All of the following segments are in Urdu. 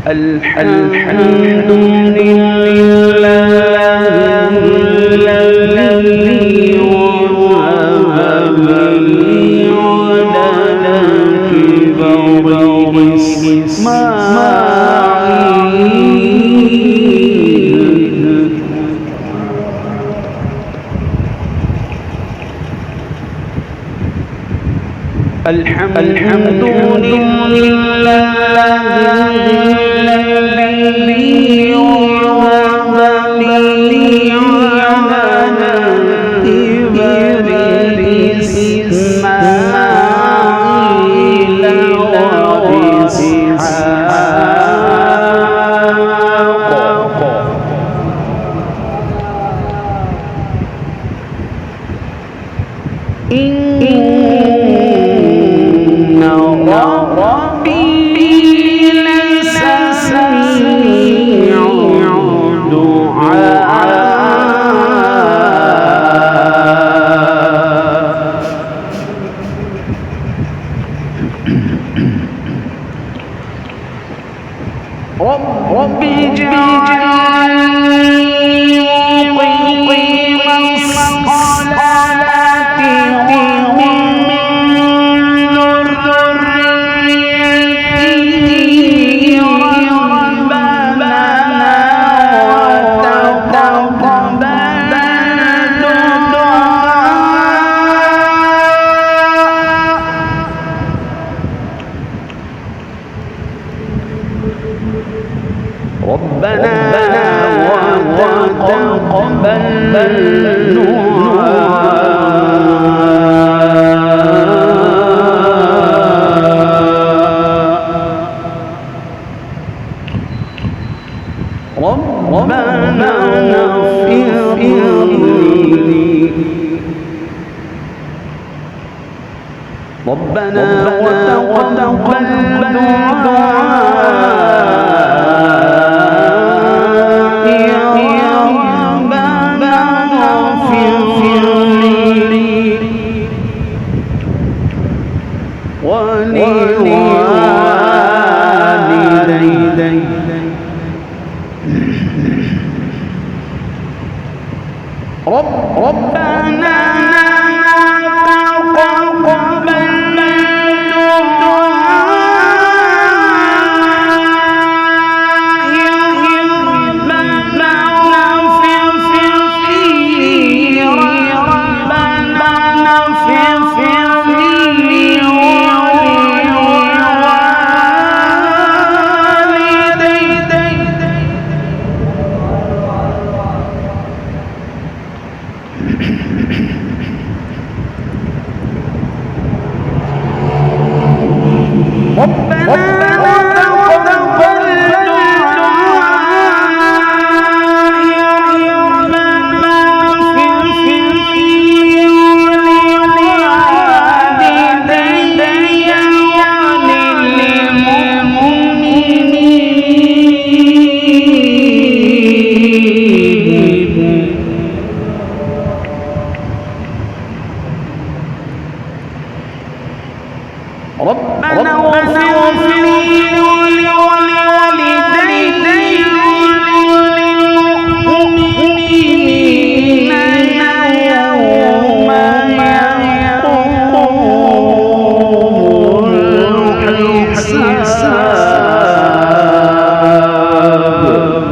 الحمد لله الذي وهب لي على الكبر إسماعيل. الحمد لله الذي وهب لي على الكبر إسماعيل وإسحاق. إن ربي لسميع الدعاء. رب اجعلني مقيم الصلاة ومن ذريتي ربنا وتقبل ربنا وتقبل ربنا اغفر لي ربنا وتقبل ربنا تقبل ربنا اغفر لي ولوالدي وللمؤمنين يوم يقوم الحساب.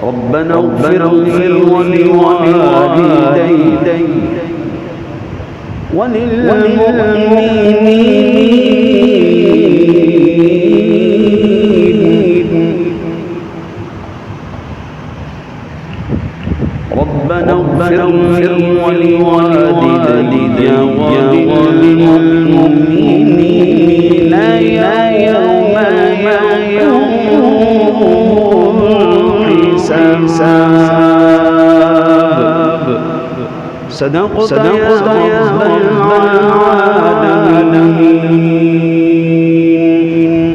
ربنا اغفر لي ولوالدي وللمؤمنين ربنا اغفر لي ولوالدي وللمؤمنين يوم يقوم الحساب. صدقت يا رب العالمين.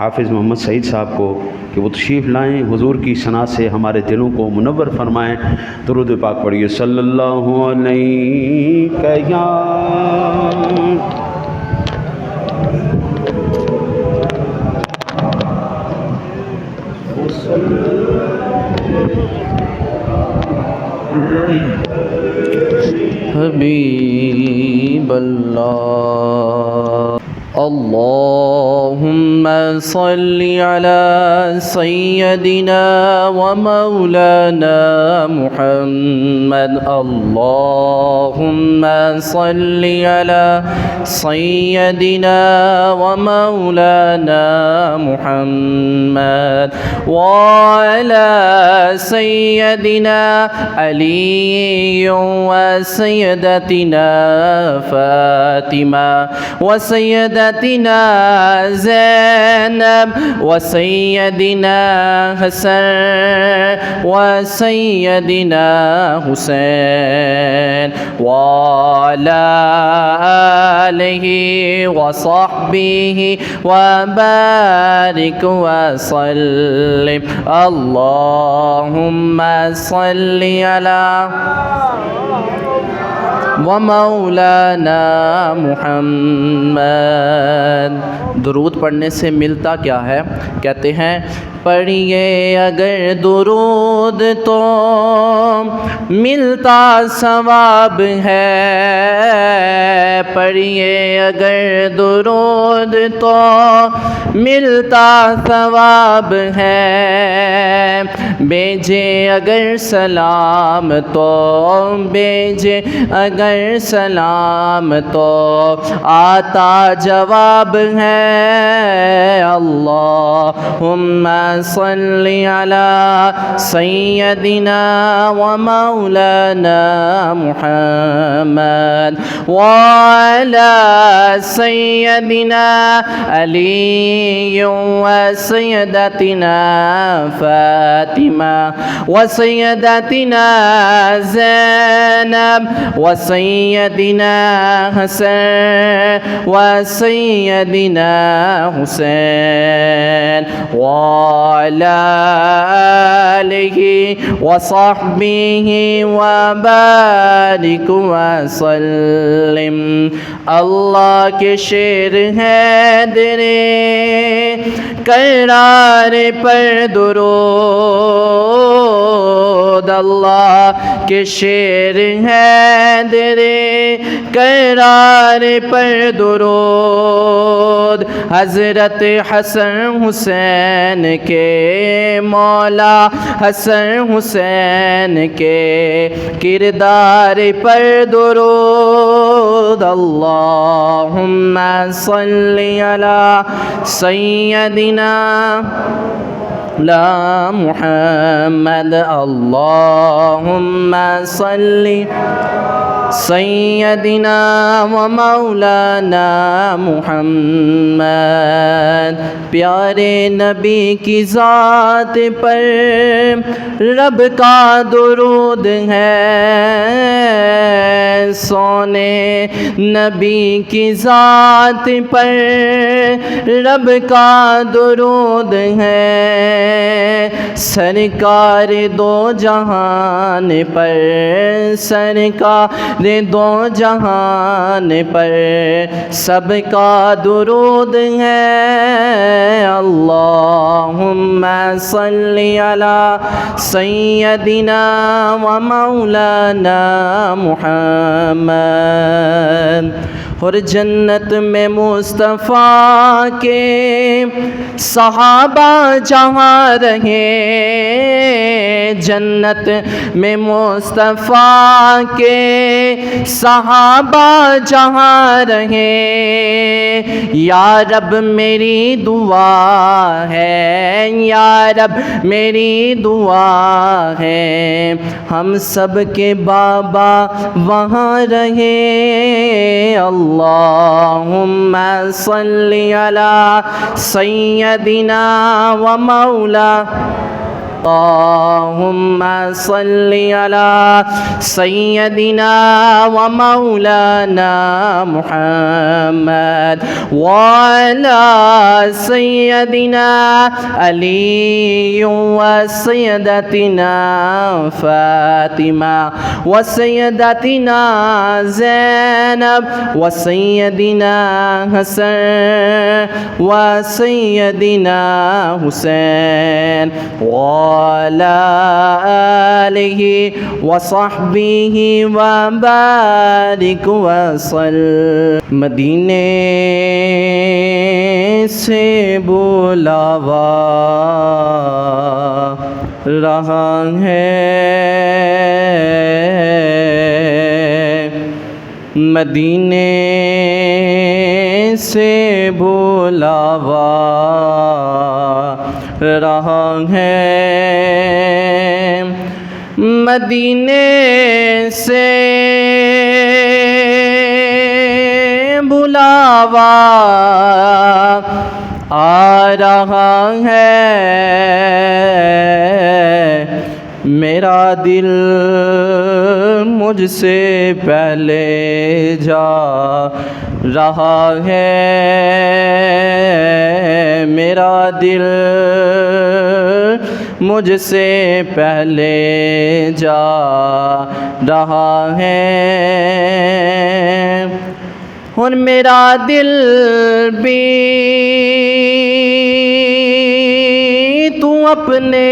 حافظ محمد سعید صاحب کو کہ وہ تشریف لائیں، حضور کی ثنا سے ہمارے دلوں کو منور فرمائیں۔ درود پاک پڑھیے صلی اللہ علیہ یا حبیب اللہ۔ اللہم صلی علی سیدنا و مولانا محمد۔ اللہم صلی علی سیدنا و مولانا محمد وعلی سیدنا علی و سیدتنا فاطمہ و سیدتنا زینب و سیدنا حسن و سیدنا حسین وعلی آلہ و صحبہ و بارک وسلم۔ اللہم صلی علی و مولانا محمد۔ درود پڑھنے سے ملتا کیا ہے؟ کہتے ہیں پڑھیے اگر درود تو ملتا ثواب ہے، پڑھیے اگر درود تو ملتا ثواب ہے، بھیجے اگر سلام تو بھیجے اگر سلام تو آتا جواب ہے۔ اللہم صلی علی سیدنا و مولانا محمد وعلی سیدنا علی و سیدتنا فاطمہ و سیدتنا زینب و سیدنا حسن و سیدنا حسین وعلی آلہ و صحبہ و بارک وسلم۔ اللہ کے شعر ہے درے کرار پر درود، اللہ کے شعر ہے درے کرار پر درود، حضرت حسن حسین کے مولا حسن حسین کے کردار پر درود۔ اللہم صلی علی سیدنا لا محمد۔ اللہم صلی سیدنا و مولانا محمد۔ پیارے نبی کی ذات پر رب کا درود ہے، سونے نبی کی ذات پر رب کا درود ہے، سرکار دو جہان پر سرکار دو جہان پر سب کا درود ہے۔ اللہم صلی علی سیدنا و مولانا محمد۔ اور جنت میں مصطفیٰ کے صحابہ جہاں رہے، جنت میں مصطفیٰ کے صحابہ جہاں رہے، یا رب میری دعا ہے، یا رب میری دعا ہے، ہم سب کے بابا وہاں رہے۔ اللہم صلی علی سیدنا و مولا اللهم صل على سيدنا ومولانا محمد وعلى سيدنا علي وسيدتنا فاطمة وسيدتنا زينب وسيدنا حسن وسيدنا حسين وعلى آله وصحبه وبارك وسلم. مدینے سے بلاوا رہا ہے، مدینے سے بلاوا رہا ہے، مدینے سے بلاوا آ رہا ہے، میرا دل مجھ سے پہلے جا رہا ہے، میرا دل مجھ سے پہلے جا رہا ہے، اور میرا دل بھی تو اپنے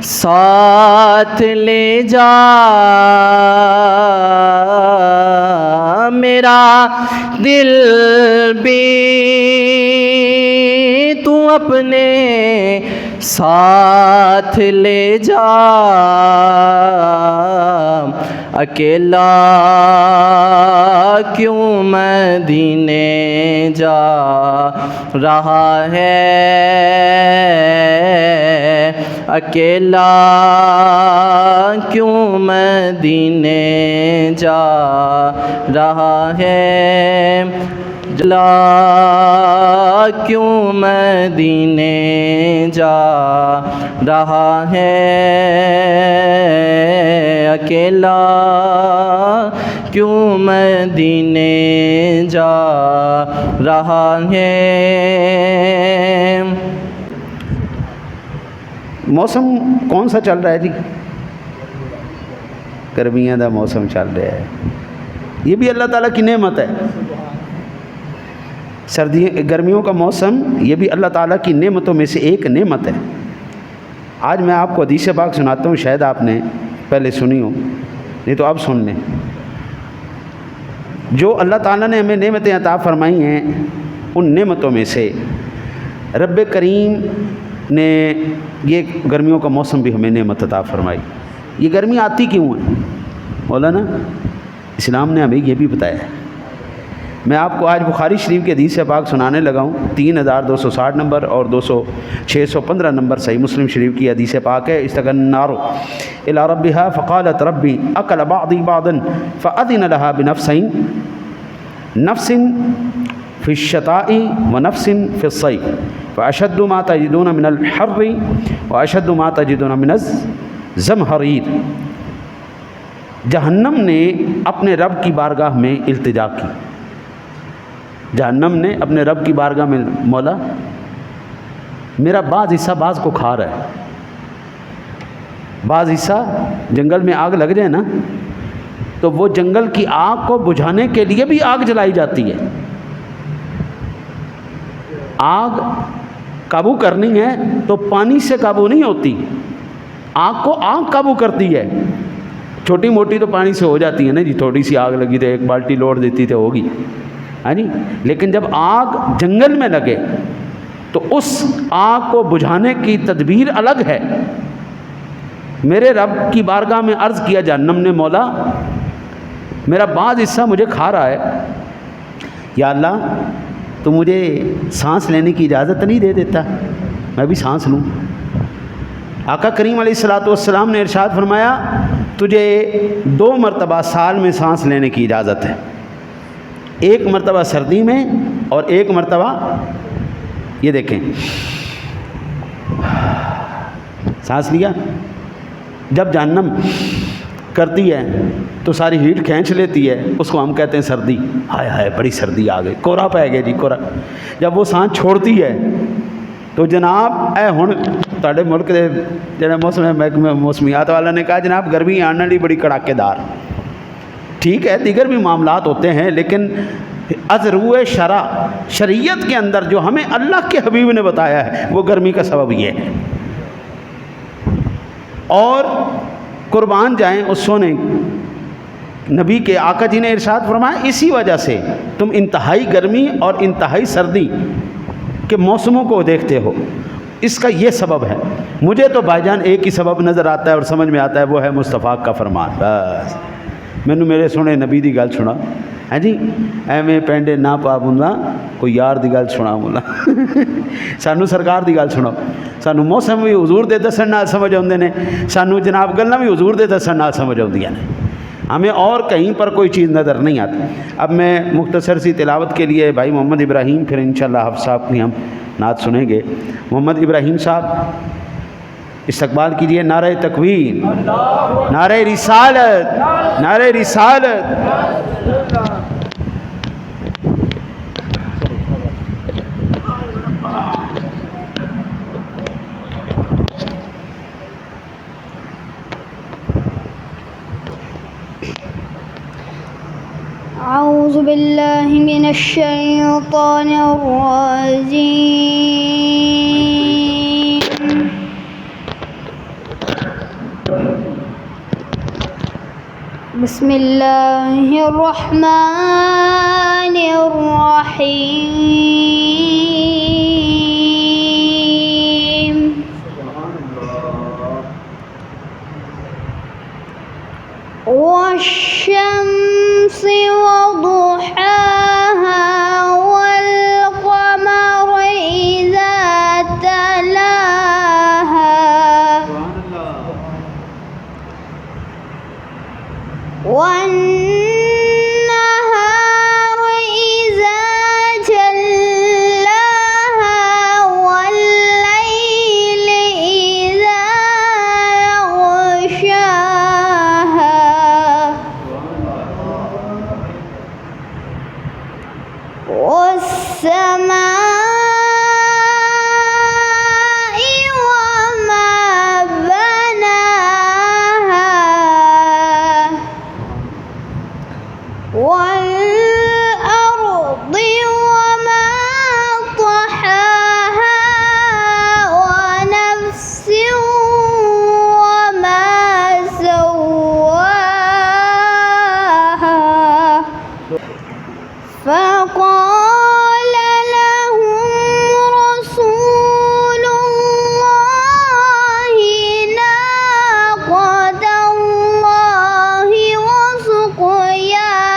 ساتھ لے جا، میرا دل بھی تو اپنے ساتھ لے جا، اکیلا کیوں مدینے جا رہا ہے، اکیلا کیوں مدینے جا رہا ہے، جلا کیوں مدینے جا رہا ہے، اکیلا کیوں مدینے جا رہا ہے. موسم کون سا چل رہا ہے جی؟ گرمیاں دا موسم چل رہا ہے، یہ بھی اللہ تعالیٰ کی نعمت ہے. گرمیوں کا موسم یہ بھی اللہ تعالیٰ کی نعمتوں میں سے ایک نعمت ہے. آج میں آپ کو حدیث پاک سناتا ہوں، شاید آپ نے پہلے سنی ہو، نہیں تو اب سن لیں. جو اللہ تعالیٰ نے ہمیں نعمتیں عطا فرمائی ہیں، ان نعمتوں میں سے رب کریم نے یہ گرمیوں کا موسم بھی ہمیں نعمت عطا فرمائی. یہ گرمی آتی کیوں ہے مولانا؟ اسلام نے ہمیں یہ بھی بتایا ہے. میں آپ کو آج بخاری شریف کے حدیث پاک سنانے لگا ہوں. 3260 نمبر اور 615 نمبر صحیح مسلم شریف کی حدیث پاک ہے. استغن النار الى ربها فقالت ربی اکل بعضی بعضا فاذن لها بنفسین، نفس فی الشتاء ونفس فی الصیف، فاشد ما تجدون من الحر واشد ما تجدون من الزمہریر. جہنم نے اپنے رب کی بارگاہ میں التجا کی. جہنم نے اپنے رب کی بارگاہ میں، مولا میرا بعض حصہ بعض کو کھا رہا ہے. بعض حصہ جنگل میں آگ لگ جائے نا تو وہ جنگل کی آگ کو بجھانے کے لیے بھی آگ جلائی جاتی ہے. آگ قابو کرنی ہے تو پانی سے قابو نہیں ہوتی، آگ کو آگ قابو کرتی ہے. چھوٹی موٹی تو پانی سے ہو جاتی ہے نا جی، تھوڑی سی آگ لگی تو ایک بالٹی لوڑ دیتی تو ہوگی، ہاں جی. لیکن جب آگ جنگل میں لگے تو اس آگ کو بجھانے کی تدبیر الگ ہے. میرے رب کی بارگاہ میں عرض کیا جہنم نے، مولا میرا بعض حصہ مجھے کھا رہا ہے، یا اللہ تو مجھے سانس لینے کی اجازت نہیں دے دیتا، میں بھی سانس لوں. آقا کریم علیہ الصلوۃ والسلام نے ارشاد فرمایا تجھے 2 مرتبہ سال میں سانس لینے کی اجازت ہے، 1 مرتبہ سردی میں اور 1 مرتبہ یہ دیکھیں سانس لیا. جب جہنم کرتی ہے تو ساری ہیٹ کھینچ لیتی ہے, اس کو ہم کہتے ہیں سردی. ہائے ہائے بڑی سردی آ گئی, کورا پہ گیا جی کورا. جب وہ سانس چھوڑتی ہے تو جناب اے ہن تواڈے ملک دے جڑے موسمیات والا نے کہا جناب گرمی آنے لی بڑی کڑاکے دار. ٹھیک ہے دیگر بھی معاملات ہوتے ہیں, لیکن از روئے شرع شریعت کے اندر جو ہمیں اللہ کے حبیب نے بتایا ہے وہ گرمی کا سبب یہ ہے. اور قربان جائیں اس سونے نبی کے آقا جی نے ارشاد فرمایا اسی وجہ سے تم انتہائی گرمی اور انتہائی سردی کے موسموں کو دیکھتے ہو, اس کا یہ سبب ہے. مجھے تو بھائی جان ایک ہی سبب نظر آتا ہے اور سمجھ میں آتا ہے, وہ ہے مصطفیٰ کا فرمان. بس مینوں میرے سونے نبی دی گل سنا ہے جی, ایویں پینڈے نہ پا بندہ کوئی یار دی گل سنا مولا سانو سرکار دی گل سناؤ. سانو موسم بھی حضور دے دسن نال سمجھ آتے ہیں, سانو جناب گلاں بھی حضور دے دسن نال سمجھ آਉਂਦੀਆਂ نے, ہمیں اور کہیں پر کوئی چیز نظر نہیں آتی. اب میں مختصر سی تلاوت کے لیے بھائی محمد ابراہیم, پھر انشاءاللہ حافظ صاحب کی ہم نعت سنیں گے. محمد ابراہیم صاحب استقبال کیجیے. نعرہ تکبیر, نعرہ رسالت, نعرہ رسالت. اعوذ باللہ من الشیطان الرجیم. بسم اللہ الرحمن الرحیم. والشمس وضحاها والقمر إذا تلاها والنهار إذا جلاها والليل إذا يغشاها والسماء وما بناها والأرض وما طحاها ونفس وما سواها فقال لهم رسول الله ناقة الله وسقياها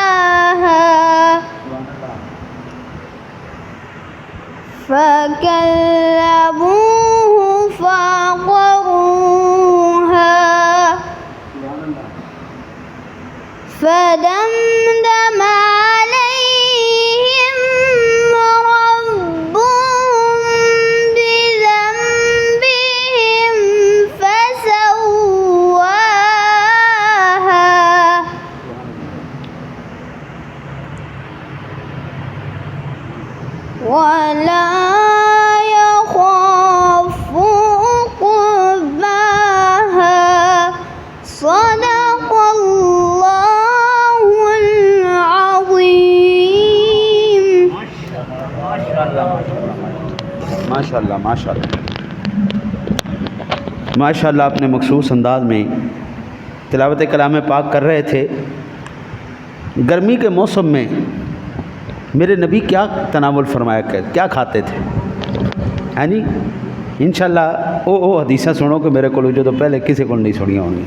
فكذبوه فعقروها فدمدم عليهم ربهم بذنبهم فسواها ولا يخاف عقباها. صدق الله العظيم. ماشاءاللہ ماشاءاللہ ماشاءاللہ. اپنے مخصوص انداز میں تلاوت کلام پاک کر رہے تھے. گرمی کے موسم میں میرے نبی کیا تناول فرمایا کیا کھاتے تھے ہیں جی. انشاءاللہ او حدیثیں سنو کہ میرے کو جو تو پہلے کسی کو نہیں سنیاں ہوں گی,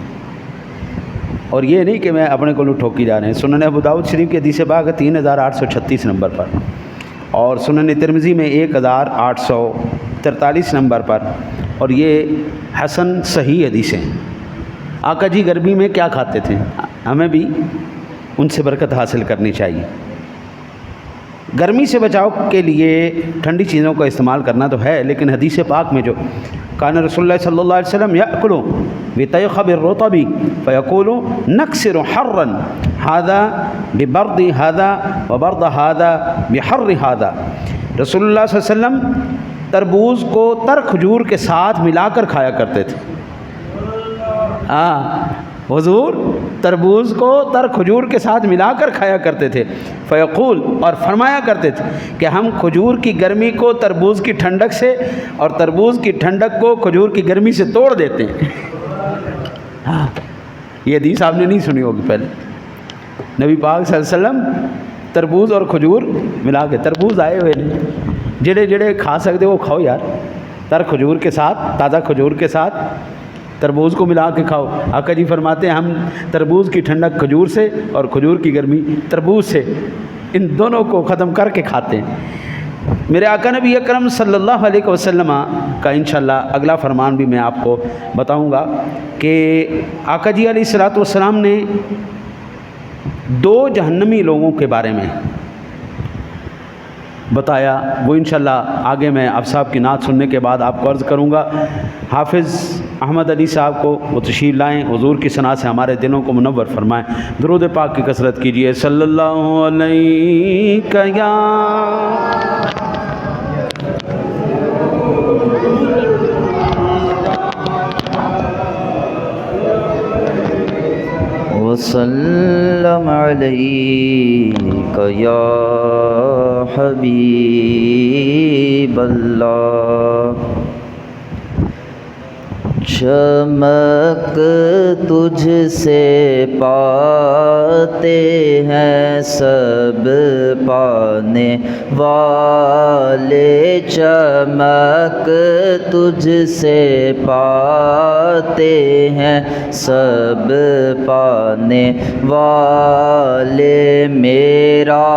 اور یہ نہیں کہ میں اپنے کو ٹھوکی جا رہے ہیں. سنن ابو داؤد شریف کی حدیث پاک 3836 نمبر پر, اور سنن ترمذی میں 1843 نمبر پر, اور یہ حسن صحیح حدیثیں. آقا جی گرمی میں کیا کھاتے تھے, ہمیں بھی ان سے برکت حاصل کرنی چاہیے. گرمی سے بچاؤ کے لیے ٹھنڈی چیزوں کا استعمال کرنا تو ہے, لیکن حدیث پاک میں جو کان رسول اللہ صلی اللہ علیہ وسلم یأکل بطیخب الرطب فیقول نکسر حرا هذا ببرد هذا وبرد هذا بحر هذا. رسول اللہ صلی اللہ علیہ وسلم تربوز کو تر کھجور کے ساتھ ملا کر کھایا کرتے تھے. حضور تربوز کو تر کھجور کے ساتھ ملا کر کھایا کرتے تھے. فیقول اور فرمایا کرتے تھے کہ ہم کھجور کی گرمی کو تربوز کی ٹھنڈک سے اور تربوز کی ٹھنڈک کو کھجور کی گرمی سے توڑ دیتے ہیں. یہ حدیث آپ نے نہیں سنی ہوگی پہلے. نبی پاک صلی اللہ علیہ وسلم تربوز اور کھجور ملا کے, تربوز آئے ہوئے نہیں, جڑے جڑے کھا سکتے وہ کھاؤ یار, تر کھجور کے ساتھ, تازہ کھجور کے ساتھ تربوز کو ملا کے کھاؤ. آقا جی فرماتے ہیں ہم تربوز کی ٹھنڈک کھجور سے اور کھجور کی گرمی تربوز سے, ان دونوں کو ختم کر کے کھاتے ہیں. میرے آقا نبی اکرم صلی اللہ علیہ وسلم کا انشاءاللہ اگلا فرمان بھی میں آپ کو بتاؤں گا کہ آقا جی علیہ الصلوۃ والسلام نے 2 جہنمی لوگوں کے بارے میں بتایا. وہ انشاءاللہ آگے میں آپ صاحب کی نعت سننے کے بعد آپ کو عرض کروں گا. حافظ احمد علی صاحب کو وہ تشریف لائیں, حضور کی ثنا سے ہمارے دلوں کو منور فرمائیں. درود پاک کی کثرت کیجیے. صلی اللہ علیہ یا وسلم علیک یا حبیب اللہ. چمک تجھ سے پاتے ہیں سب پانے والے, چمک تجھ سے پاتے ہیں سب پانے والے. میرا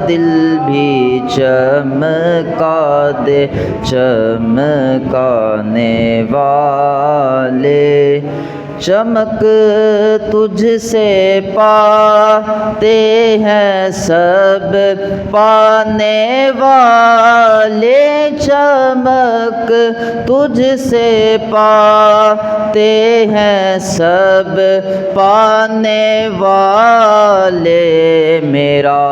دل بھی چمکا دے چمکانے والے. چمک تجھ سے پاتے ہیں سب پانے والے, چمک تجھ سے پاتے ہیں سب پانے والے. میرا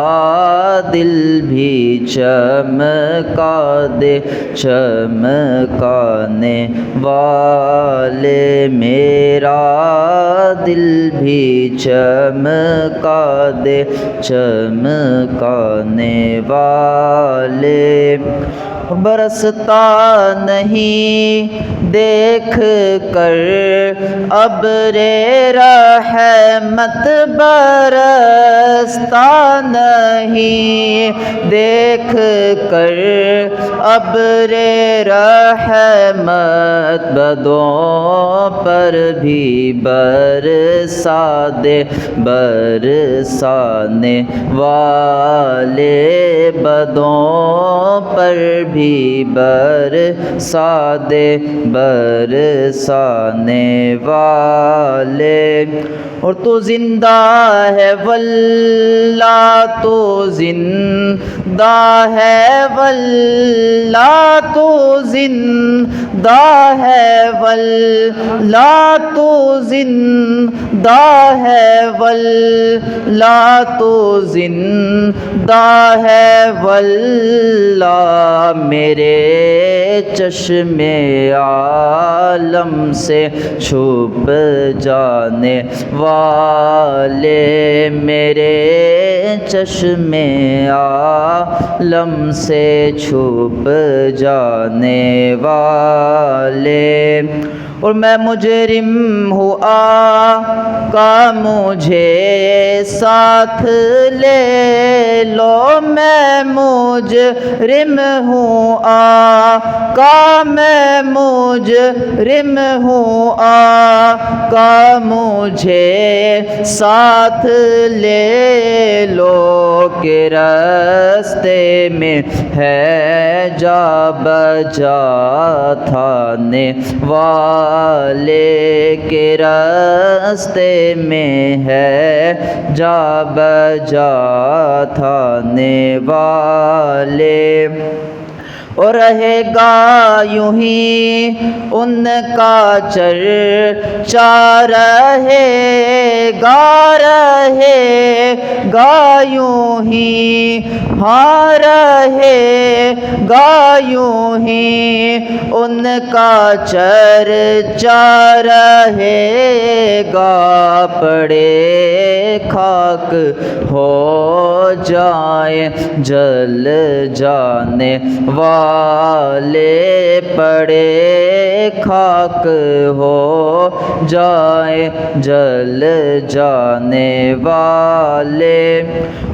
دل بھی چمکا دے چمکانے والے. میرا دل بھی چمکا دے چمکانے والے. برستا نہیں دیکھ کر ابر رحمت, برستا نہیں دیکھ کر ابر رحمت, بدوں پر بھی برسا دے برسانے والے, بدوں پر بھی برسا دے برسانے والے. اور تو زندہ ہے واللہ, تو زندہ ہے واللہ, تو زندہ ہے واللہ, تو زندہ ہے واللہ, تو زندہ ہے واللہ. میرے چشم عالم سے چھپ جانے والے, میرے چشم عالم سے چھپ جانے والے. اور میں مجرم ہوں آقا مجھے ساتھ لے لو, میں مجرم ہوں آقا, میں مجرم ہوں آقا, مجھے ساتھ لے لو کہ راستے میں ہے جا بجا تھانے والے, کے راستے میں ہے جا بجا تھانے والے. اور رہے گا یوں ہی ان کا چرچا، رہے گا یوں ہی، ہاں رہے گا یوں ہی ان کا چرچا، رہے گا پڑے خاک ہو جائیں جل جانے والے، پڑے خاک ہو جائیں جل جانے والے۔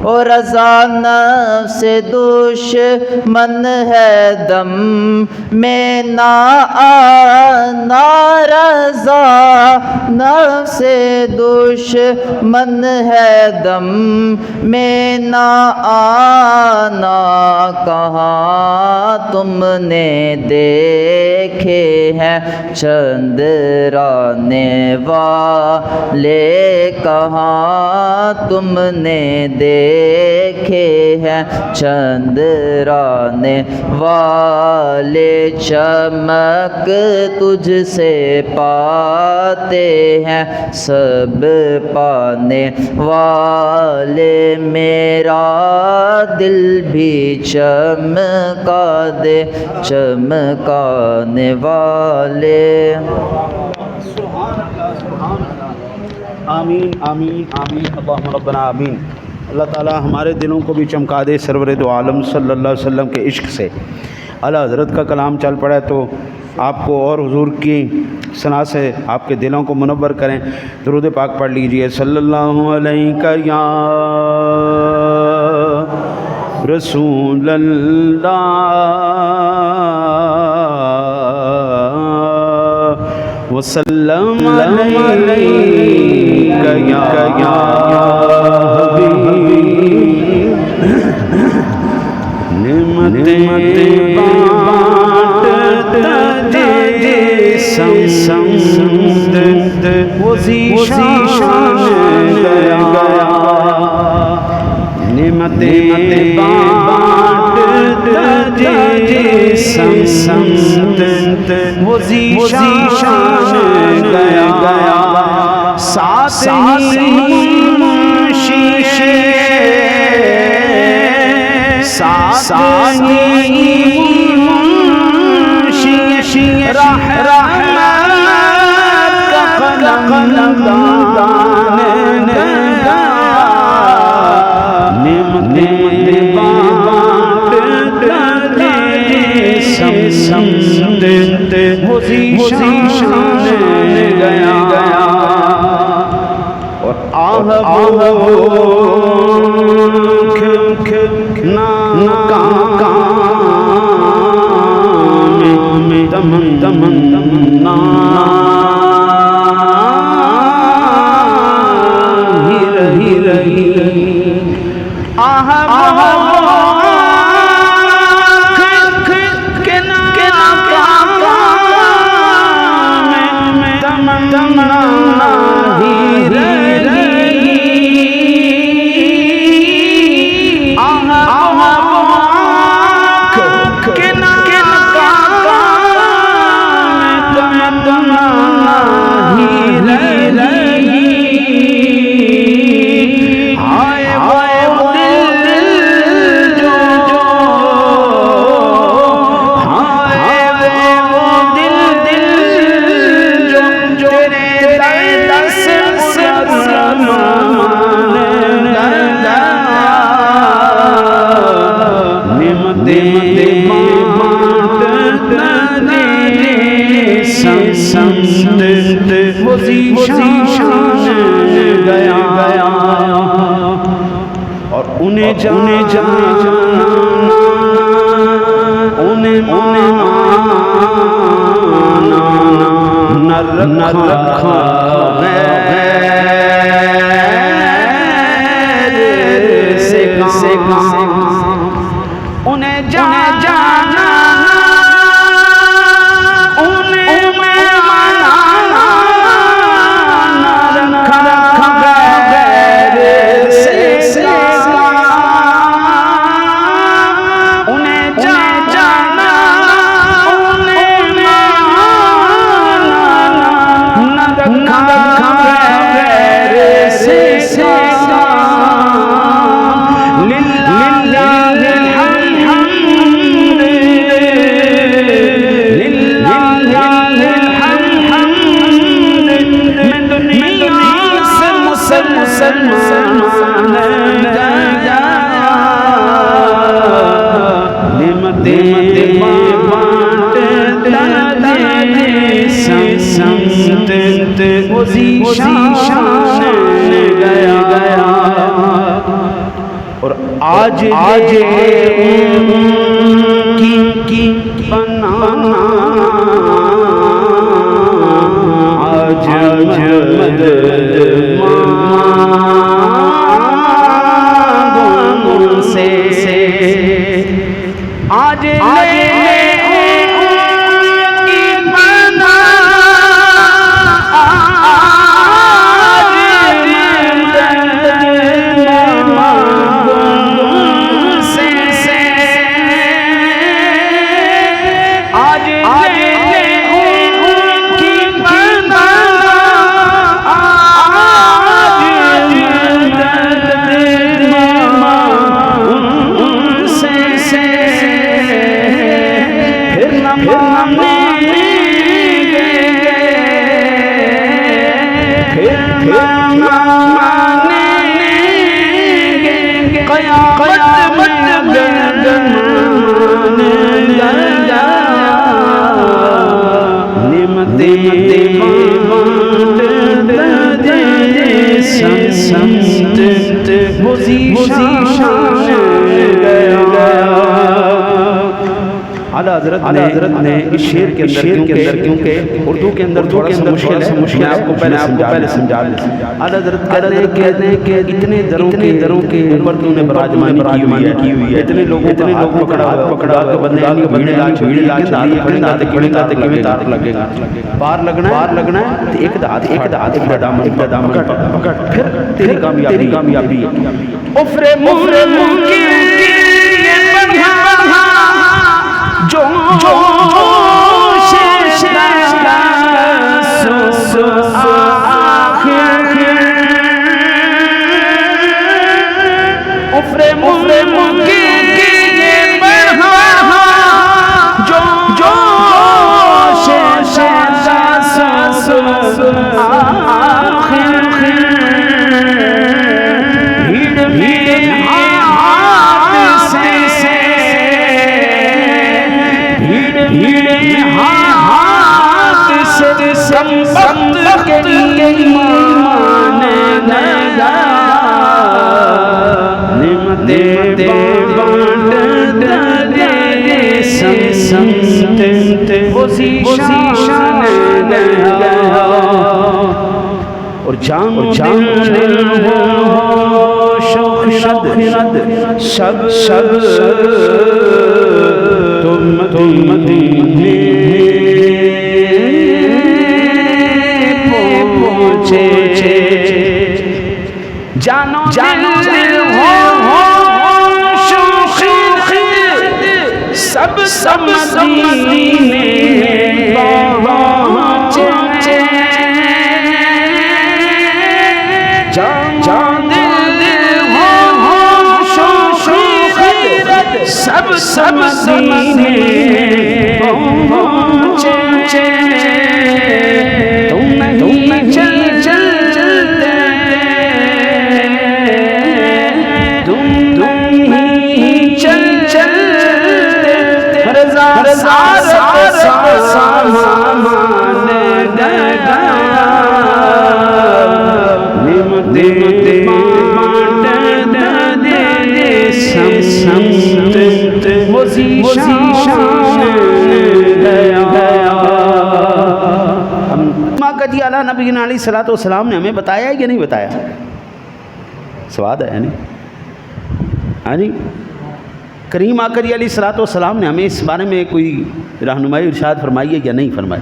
اور رضا نفس دشمن ہے دم میں نہ آنا، رضا نفس دشمن ہے دم میں نہ آنا، کہاں تم نے دیکھے ہیں چندرانے والے، کہاں تم نے دیکھے ہیں چندرانے والے، چمک تجھ سے پاتے ہیں سب پانے والے، میرا دل بھی چمکا دے چمکانے والے۔ آمین آمین آمین اللہم ربنا آمین۔ اللہ تعالی ہمارے دلوں کو بھی چمکا دے سرور دو عالم صلی اللہ علیہ وسلم کے عشق سے۔ اعلیٰ حضرت کا کلام چل پڑا ہے تو آپ کو اور حضور کی ثنا سے آپ کے دلوں کو منور کریں۔ درود پاک پڑھ لیجئے۔ صلی اللہ علیہ یا رسول اللہ وسلم علیک یا حبیب، نعمتیں بانٹتا جے سمد وہ ذیشان گیا، نعمتیں بانٹتا جے سمد وہ ذیشان گیا، ساتھ ہی شیشے ساتھ ہی رحمت کا قلم دان گیا، نعمتیں بانٹتا جے سمد وہ ذیشان گیا، اور آہ تمنا ہی رہی، وہ ذیشان گیا، اور انہیں جانا انہیں مانا نہ رکھا غیر سے انہیں جانا جانا گیا اور آج کی بنا آج مدد مانگوں سے آج حضرت نے اس شعر کے اندر کیونکہ اردو کے اندر تھوڑا سا مشکل ہے، میں آپ کو پہلے سمجھا دیں۔ حضرت کہتے ہیں کہ اتنے دروں کے اوپر تو نے براجمانی کی ہوئی ہے، اتنے لوگوں پکڑا کے بندے بھیڑ لا کھڑے تار لگے گا، پار لگنا ہے تو ایک دھات دامن پکڑ، پھر تیری کامیابی ہے۔ افرے ممکن جو اور جان ہو شوق شب تم مدینے پہنچے، جانو دل ہو شوق سب مدینے پہنچے، جان دل ہو شوق سب مدینے پہنچے، تم نہیں چلتے، تم نہیں چلتے، رضا سامان گیا، نعمت اعلیٰ نبی علیہ الصلوۃ والسلام نے ہمیں بتایا ہے یا نہیں بتایا؟ سواد ہے نہیں؟ ہاں جی، کریم آقا علیہ الصلوۃ والسلام نے ہمیں اس بارے میں کوئی رہنمائی ارشاد فرمائی ہے یا نہیں فرمائی؟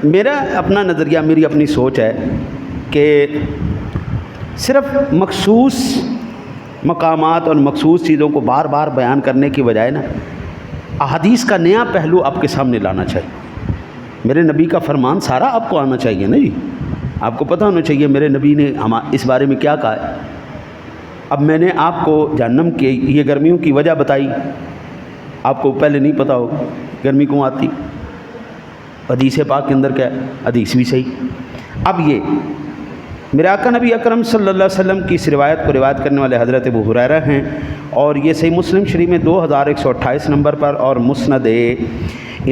میرا اپنا نظریہ، میری اپنی سوچ ہے کہ صرف مخصوص مقامات اور مخصوص چیزوں کو بار بار بیان کرنے کی بجائے نا، احادیث کا نیا پہلو آپ کے سامنے لانا چاہیے۔ میرے نبی کا فرمان سارا آپ کو آنا چاہیے نا جی، آپ کو پتہ ہونا چاہیے میرے نبی نے اس بارے میں کیا کہا ہے۔ اب میں نے آپ کو جہنم کے یہ گرمیوں کی وجہ بتائی، آپ کو پہلے نہیں پتہ ہو گرمی کیوں آتی، حدیث پاک کے اندر کیا ہے، حدیث بھی صحیح۔ اب یہ میرے آقا نبی اکرم صلی اللہ علیہ وسلم کی اس روایت کو روایت کرنے والے حضرت ابو ہریرہ ہیں، اور یہ صحیح مسلم شریف میں 2128 نمبر پر اور مسند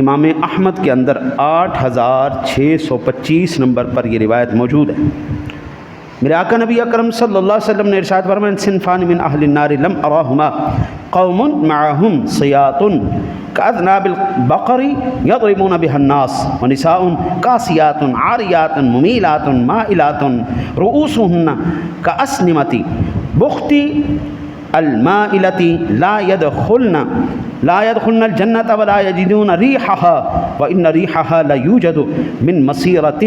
امام احمد کے اندر 8625 نمبر پر یہ روایت موجود ہے۔ میرے آقا نبی اکرم صلی اللہ علیہ وسلم نے ارشاد فرمایا صنفان من اہل النار لم اراہما قوم معهم سیاط کاذناب البقر یضربون بها الناس ونساء کاسیات عاریات ممیلات مائلات رؤوسهن کاسنمة بخت المائلة لا يدخلن الجنة ولا يجدون ريحها وإن ريحها لا يوجد من مسيرة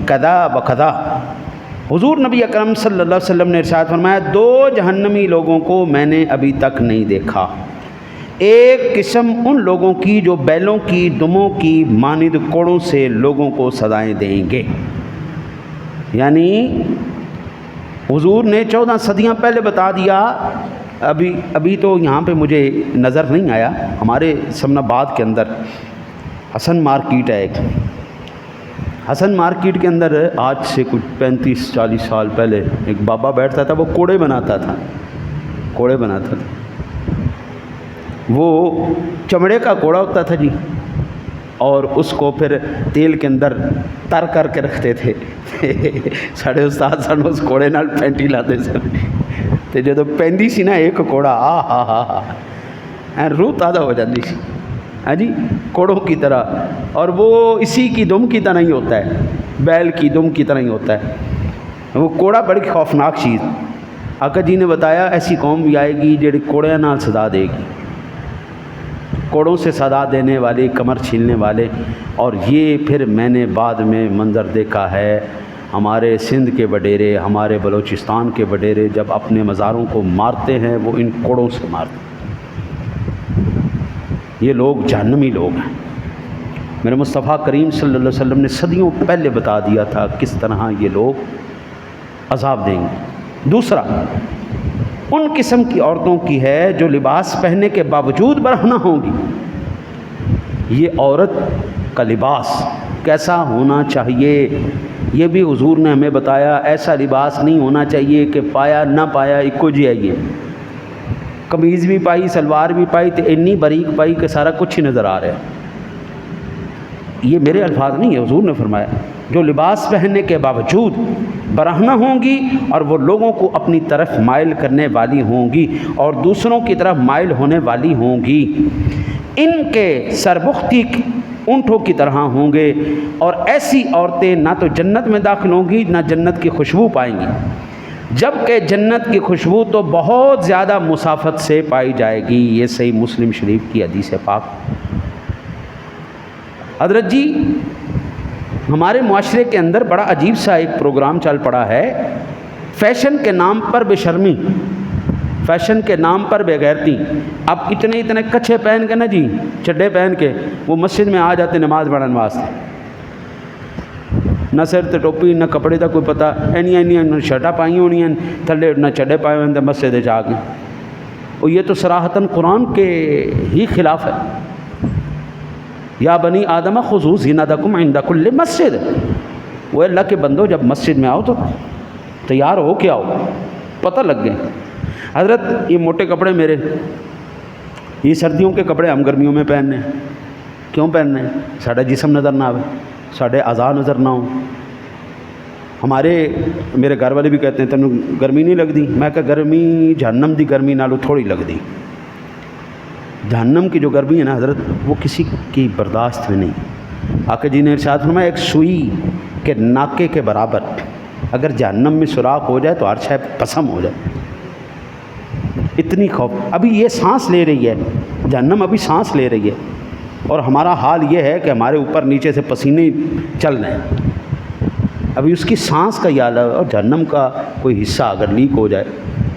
كذا وكذا۔ حضور نبی اکرم صلی اللہ علیہ وسلم نے ارشاد فرمایا دو جہنمی لوگوں کو میں نے ابھی تک نہیں دیکھا، ایک قسم ان لوگوں کی جو بیلوں کی دموں کی مانند کوڑوں سے لوگوں کو سزائیں دیں گے۔ یعنی حضور نے 14 صدیاں پہلے بتا دیا، ابھی تو یہاں پہ مجھے نظر نہیں آیا، ہمارے سمن آباد کے اندر حسن مارکیٹ ہے ایک، حسن مارکیٹ کے اندر آج سے کچھ 35-40 سال پہلے ایک بابا بیٹھتا تھا، وہ کوڑے بناتا تھا، وہ چمڑے کا کوڑا ہوتا تھا جی، اور اس کو پھر تیل کے اندر تر کر کے رکھتے تھے۔ ساڑھے استاد سن اس کوڑے نال پینٹی لاتے سن، تو جدو پہندی سی نا ایک کوڑا روح تازہ ہو جاتی سی، ہاں جی، کوڑوں کی طرح، اور وہ اسی کی دم کی طرح ہی ہوتا ہے، بیل کی دم کی طرح ہی ہوتا ہے وہ کوڑا، بڑی خوفناک چیز۔ آقا جی نے بتایا ایسی قوم بھی آئے گی جڑی کوڑے نال سزا دے گی، کوڑوں سے سزا دینے والے، کمر چھیلنے والے۔ اور یہ پھر میں نے بعد میں منظر دیکھا ہے، ہمارے سندھ کے وڈیرے، ہمارے بلوچستان کے وڈیرے جب اپنے مزاروں کو مارتے ہیں وہ ان کوڑوں سے مارتے ہیں۔ یہ لوگ جہنمی لوگ ہیں۔ میرے مصطفیٰ کریم صلی اللہ علیہ وسلم نے صدیوں پہلے بتا دیا تھا کس طرح یہ لوگ عذاب دیں گے۔ دوسرا، ان قسم کی عورتوں کی ہے جو لباس پہننے کے باوجود برہنہ ہوں گی۔ یہ عورت کا لباس کیسا ہونا چاہیے یہ بھی حضور نے ہمیں بتایا، ایسا لباس نہیں ہونا چاہیے کہ پایا نہ پایا ایکو جی آئیے، قمیض بھی پائی سلوار بھی پائی تو اتنی باریک پائی کہ سارا کچھ ہی نظر آ رہا ہے۔ یہ میرے الفاظ نہیں ہے، حضور نے فرمایا جو لباس پہننے کے باوجود برہنہ ہوں گی اور وہ لوگوں کو اپنی طرف مائل کرنے والی ہوں گی اور دوسروں کی طرف مائل ہونے والی ہوں گی، ان کے سربختی اونٹوں کی طرح ہوں گے، اور ایسی عورتیں نہ تو جنت میں داخل ہوں گی نہ جنت کی خوشبو پائیں گی، جبکہ جنت کی خوشبو تو بہت زیادہ مسافت سے پائی جائے گی۔ یہ صحیح مسلم شریف کی حدیث پاک۔ حضرت جی، ہمارے معاشرے کے اندر بڑا عجیب سا ایک پروگرام چل پڑا ہے، فیشن کے نام پر بے شرمی، فیشن کے نام پر بے غیرتی۔ اب اتنے کچھے پہن کے نا جی، چڈے پہن کے وہ مسجد میں آ جاتے نماز پڑھنے واسطے، نہ سر تے ٹوپی نہ کپڑے کا کوئی پتہ، اینیاں شرٹاں پائی ہونی ہیں تھلے، نہ چڈے پائے ہوئے ہیں مسجد جا کے، اور یہ تو صراحتاً قرآن کے ہی خلاف ہے۔ یا بنی آدم خذوا زینتکم عند کل مسجد، وہ اللہ کے بندو جب مسجد میں آؤ تو تیار ہو کے آؤ، پتہ لگ گئے۔ حضرت یہ موٹے کپڑے میرے، یہ سردیوں کے کپڑے ہم گرمیوں میں پہننے ہیں، کیوں پہننے ہیں؟ ساڑھا جسم نظر نہ آئے، ساڑھے اعضاء نظر نہ ہوں۔ میرے گھر والے بھی کہتے ہیں تینوں گرمی نہیں لگتی، میں کہا گرمی جہنم دی گرمی نالوں تھوڑی لگتی، جہنم کی جو گرمی ہے نا حضرت وہ کسی کی برداشت میں نہیں۔ آقا جی نے ارشاد فرمایا ایک سوئی کے ناکے کے برابر اگر جہنم میں سوراخ ہو جائے تو ہر شے پسم ہو جائے، اتنی خوف۔ ابھی یہ سانس لے رہی ہے جہنم، ابھی سانس لے رہی ہے، اور ہمارا حال یہ ہے کہ ہمارے اوپر نیچے سے پسینے چل رہے ہیں، ابھی اس کی سانس کا یہ حال ہے، اور جہنم کا کوئی حصہ اگر لیک ہو جائے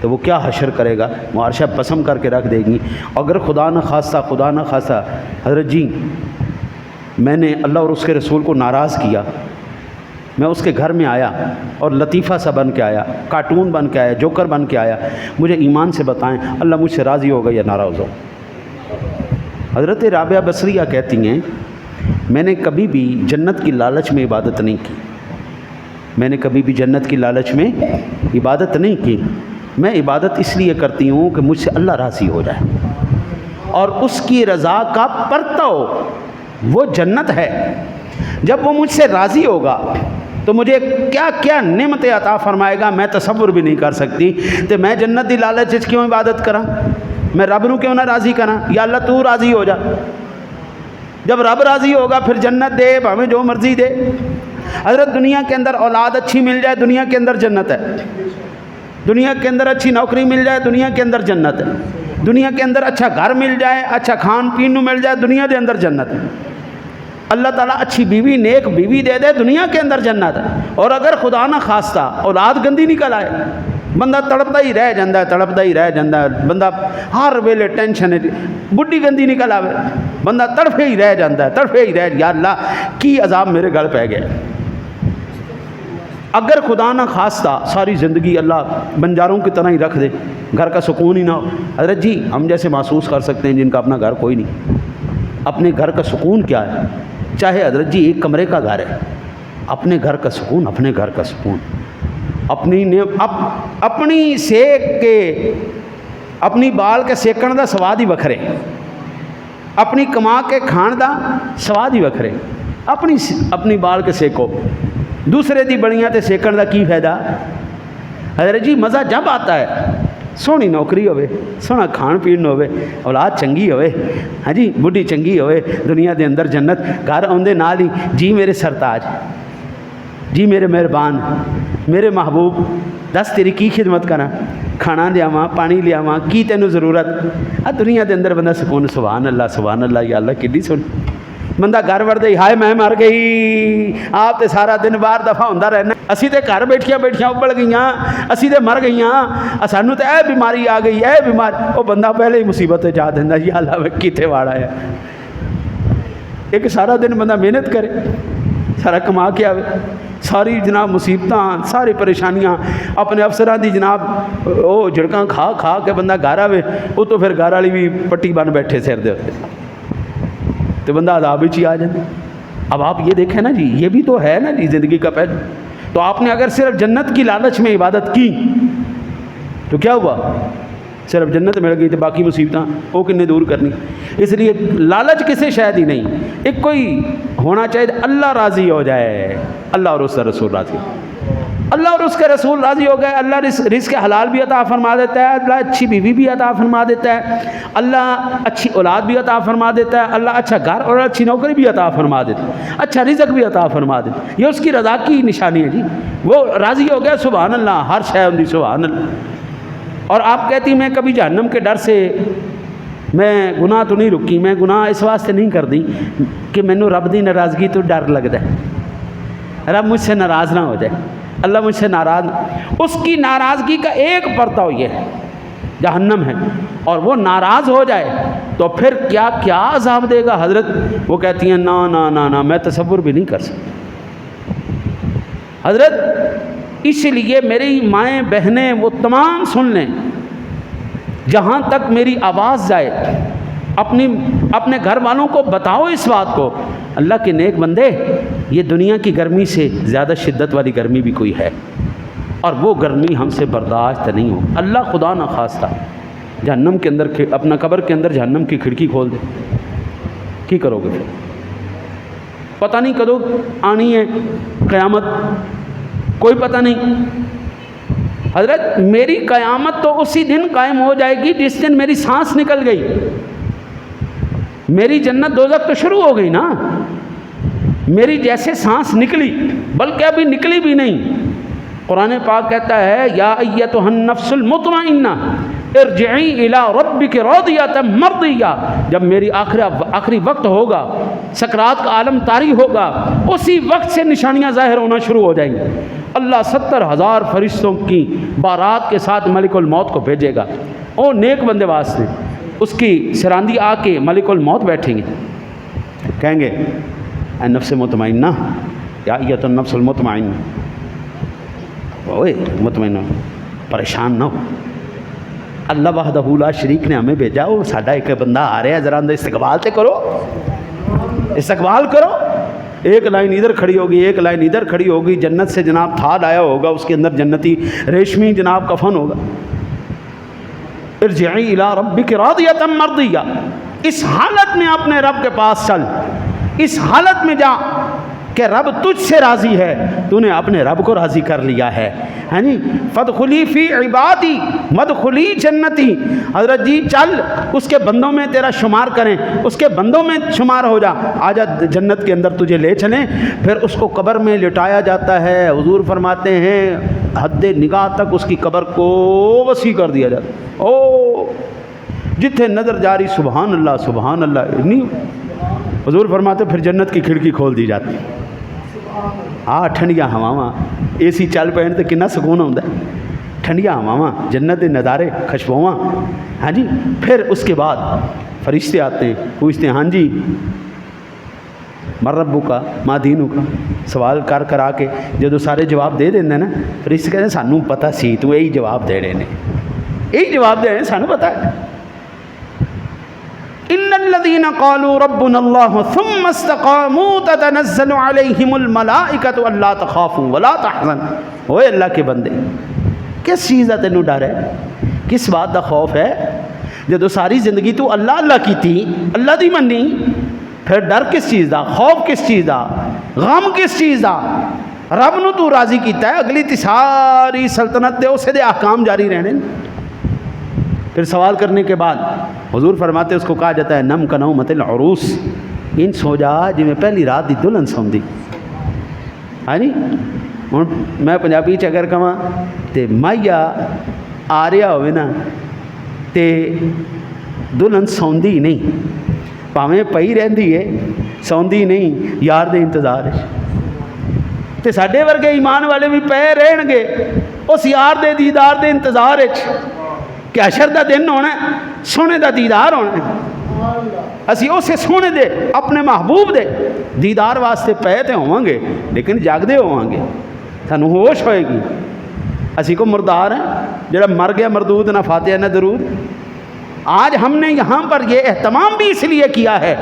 تو وہ کیا حشر کرے گا، وہ عرشہ پسم کر کے رکھ دے گی۔ اگر خدا نہ خواستہ حضرت جی میں نے اللہ اور اس کے رسول کو ناراض کیا، میں اس کے گھر میں آیا اور لطیفہ سا بن کے آیا، کارٹون بن کے آیا، جوکر بن کے آیا، مجھے ایمان سے بتائیں اللہ مجھ سے راضی ہوگا یا ناراض ہو؟ حضرت رابعہ بصریہ کہتی ہیں میں نے کبھی بھی جنت کی لالچ میں عبادت نہیں کی، میں نے کبھی بھی جنت کی لالچ میں عبادت نہیں کی، میں عبادت اس لیے کرتی ہوں کہ مجھ سے اللہ راضی ہو جائے اور اس کی رضا کا پرتو وہ جنت ہے. جب وہ مجھ سے راضی ہوگا تو مجھے کیا کیا نعمتیں عطا فرمائے گا میں تصور بھی نہیں کر سکتی. تو میں جنت دی لالچ کیوں عبادت کراں؟ میں رب نو کیوں نہ راضی کراں؟ یا اللہ تو راضی ہو جا. جب رب راضی ہوگا پھر جنت دے، ہمیں جو مرضی دے. حضرت دنیا کے اندر اولاد اچھی مل جائے دنیا کے اندر جنت ہے. دنیا کے اندر اچھی نوکری مل جائے دنیا کے اندر جنت ہے. دنیا کے اندر اچھا گھر مل جائے، اچھا کھان پین نو مل جائے، دنیا کے اندر جنت ہے. اللہ تعالیٰ اچھی بیوی نیک بیوی دے دے، دنیا کے اندر جنت ہے. اور اگر خدا نہ خواستہ اولاد گندی نکل آئے، بندہ تڑپتا ہی رہ جاندہ ہے، تڑپتا ہی رہ جاندہ ہے. بندہ ہر ویلے ٹینشن ہے، بڈھی گندی نکل آوے بندہ تڑپے ہی رہ جاندہ ہے، تڑپے ہی رہ. یا اللہ کی عذاب میرے گھر پہ گیا. اگر خدا نہ خواستہ ساری زندگی اللہ بنجاروں کی طرح ہی رکھ دے، گھر کا سکون ہی نہ ہو. حضرت جی ہم جیسے محسوس کر سکتے ہیں جن کا اپنا گھر کوئی نہیں. اپنے گھر کا سکون کیا ہے؟ چاہے حضرت جی ایک کمرے کا گھر ہے، اپنے گھر کا سکون، اپنے گھر کا سکون، اپنی سیک کے، اپنی بال کے سیکن دا سواد ہی وکھرے، اپنی کما کے کھان دا سواد ہی وکھرے. اپنی بال کے سیکو، دوسرے دی بڑیاں تے سیکن دا کی فائدہ؟ حضرت جی مزہ جب آتا ہے سونی نوکری ہوئے، سونا کھان پین ہوئے، اولاد چنگی ہوئے، ہاں جی بڈھی چنگی ہوئے، دنیا دے اندر جنت. گھر آندے نال ہی جی میرے سرتاج، جی میرے مہربان، میرے محبوب، دس تیری کی خدمت کراں، کھانا لیاواں، پانی لیاواں، کی تینوں ضرورت. دنیا دے اندر بندہ سکون. سبحان اللہ سبحان اللہ. یا اللہ کڈی سونی. بندہ گھر وڑدے ہی ہائے میں مر گئی. آپ تے سارا دن باہر دفعہ ہوندا رہنا. اسی تے گھر بیٹھیاں ابل گئیاں، اسی تے مر گئیاں، سانوں تے اے بیماری آ گئی، اے بیماری. وہ بندہ پہلے ہی مصیبت جا دیندا. یا اللہ میں کیتے واڑا ہے. ایک سارا دن بندہ محنت کرے، سارا کما کے آوے، ساری جناب مصیبتاں، ساری پریشانیاں، اپنے افسراں دی جناب وہ جھڑکاں کھا کھا کے بندہ گھر آوے. وہ تو پھر گھر والی بھی پٹی بن بیٹھے سر دے ہوتے تو بندہ عذاب ہی آ جائے. اب آپ یہ دیکھیں نا جی، یہ بھی تو ہے نا جی زندگی کا پہلو. تو آپ نے اگر صرف جنت کی لالچ میں عبادت کی تو کیا ہوا؟ صرف جنت مل گئی تو باقی مصیبتاں وہ کنے دور کرنی. اس لیے لالچ کسے شاید ہی نہیں. ایک کوئی ہونا چاہیے اللہ راضی ہو جائے، اللہ اور اس کا رسول راضی، اللہ اور اس کے رسول راضی ہو گئے. اللہ رزق حلال بھی عطا فرما دیتا ہے، اللہ اچھی بیوی بھی عطا فرما دیتا ہے، اللہ اچھی اولاد بھی عطا فرما دیتا ہے، اللہ اچھا گھر اور اچھی نوکری بھی عطا فرما دیتا ہے، اچھا رزق بھی عطا فرما دیتا ہے. یہ اس کی رضا کی نشانی ہے جی. وہ راضی ہو گیا. سبحان اللہ. ہر شے ہوندی سبحان اللہ. اور آپ کہتی میں کبھی جہنم کے ڈر سے میں گناہ تو نہیں رکی. میں گناہ اس واسطے نہیں کر دی کہ مینوں رب دی ناراضگی تو ڈر لگتا ہے، رب مجھ سے ناراض نہ ہو جائے، اللہ مجھ سے ناراض. اس کی ناراضگی کا ایک پرتو یہ ہے جہنم ہے، اور وہ ناراض ہو جائے تو پھر کیا کیا عذاب دے گا. حضرت وہ کہتی ہیں نا نا نا نا میں تصور بھی نہیں کر سکتی. حضرت اس لیے میری مائیں بہنیں وہ تمام سن لیں، جہاں تک میری آواز جائے اپنے گھر والوں کو بتاؤ اس بات کو. اللہ کے نیک بندے، یہ دنیا کی گرمی سے زیادہ شدت والی گرمی بھی کوئی ہے، اور وہ گرمی ہم سے برداشت نہیں ہو. اللہ خدا نہ خواستہ جہنم کے اندر، اپنا قبر کے اندر جہنم کی کھڑکی کھول دے، کی کرو گے؟ پھر پتہ نہیں کدو آنی ہے قیامت، کوئی پتہ نہیں. حضرت میری قیامت تو اسی دن قائم ہو جائے گی جس دن میری سانس نکل گئی. میری جنت دوزخ تو شروع ہو گئی نا. میری جیسے سانس نکلی، بلکہ ابھی نکلی بھی نہیں. قرآن پاک کہتا ہے یا ایتھا النفس المطمئنہ ارجعی الی ربک راضیۃ مرضیہ. جب میری آخری وقت ہوگا، سکرات کا عالم طاری ہوگا، اسی وقت سے نشانیاں ظاہر ہونا شروع ہو جائیں گی. اللہ 70,000 فرشتوں کی بارات کے ساتھ ملک الموت کو بھیجے گا. او نیک بندے واسطے اس کی سراندی آ کے ملک الموت بیٹھیں گے، کہیں گے اے نفس مطمئنہ، یا ایتھا النفس المطمئنہ، اوے مطمئنہ، پریشان نہ ہو. اللہ وحدہ لا شریک نے ہمیں بھیجا. وہ ساڈا ایک بندہ آ رہا ہے، ذرا اندر استقبال تے کرو، استقبال کرو. ایک لائن ادھر کھڑی ہوگی، ایک لائن ادھر کھڑی ہوگی. جنت سے جناب تھال آیا ہوگا، اس کے اندر جنتی ریشمی جناب کفن ہوگا. ارجعی الی ربک راضیۃ مرضیہ. اس حالت میں اپنے رب کے پاس چل. اس حالت میں جا کہ رب تجھ سے راضی ہے، تو نے اپنے رب کو راضی کر لیا ہے، ہاں جی۔ فادخلی فی عبادی وادخلی جنتی، حضرت جی چل اس کے بندوں میں تیرا شمار کریں، اس کے بندوں میں شمار ہو جا، آجا جنت کے اندر تجھے لے چلیں۔ پھر اس کو قبر میں لٹایا جاتا ہے، حضور فرماتے ہیں حد نگاہ تک اس کی قبر کو وسیع کر دیا جاتا ہے، او جتھے نظر جاری سبحان اللہ سبحان اللہ، نہیں حضور فرماتے پھر جنت کی کھڑکی کھول دی جاتی، ٹھنڈیاں ہواواں، اے سی چل پے تو کنا سکون آتا ہے، ٹھنڈیاں ہواواں، جنت کے نظارے، خوشبواں، ہاں جی۔ پھر اس کے بعد فرشتے آتے ہیں، پوچھتے ہیں ہاں جی من ربک ما دینک، سوال کر کر آ کے جدو سارے جواب دے دینا نا، فرشتے کہتے ہیں سانوں پتہ سی تو یہی جواب دے رہے ہیں، یہی جواب دے رہے ہیں، سانوں پتہ ہے۔ ان الذين قالوا ربنا الله ثم استقاموا تتنزل عليهم الملائكة الا تخافوا ولا تحزنوا، اوے اللہ کے بندے کس چیز کا تینوں ڈر ہے، کس بات کا خوف ہے؟ جدو ساری زندگی تو اللہ اللہ کیتی، اللہ دی منی، پھر ڈر کس چیز دا، خوف کس چیز دا، غم کس چیز دا؟ رب نو تو راضی کیتا ہے، اگلی تی ساری سلطنت دے اسے دے احکام جاری رہنے۔ پھر سوال کرنے کے بعد حضور فرماتے اس کو کہا جاتا ہے نم کنومت العروس، ان سو جا جی میں پہلی رات دی دلہن سوندی، ہاں جی۔ ہوں میں پنجابی چ اگر کہاں تے مائیا آ رہا ہوئے نا تے دلہن سوندی نہیں، پاویں پئی رہندی ہے سوندی نہیں، یار دے انتظار تے ساڈے ورگے ایمان والے بھی پے رہن گے اس یار دے دیدار دے انتظار کہ حشر دا دن ہونا ہے، سونے دا دیدار ہونا ہے، اسی اسے سونے دے اپنے محبوب دے دیدار واسطے پے تے ہوں گے لیکن جاگدے ہوں گے، سانوں ہوش ہوئے گی۔ اسی کو مردار ہیں جڑا مر گیا مردود، نہ فاتحہ نہ درود۔ آج ہم نے یہاں پر یہ اہتمام بھی اس لیے کیا ہے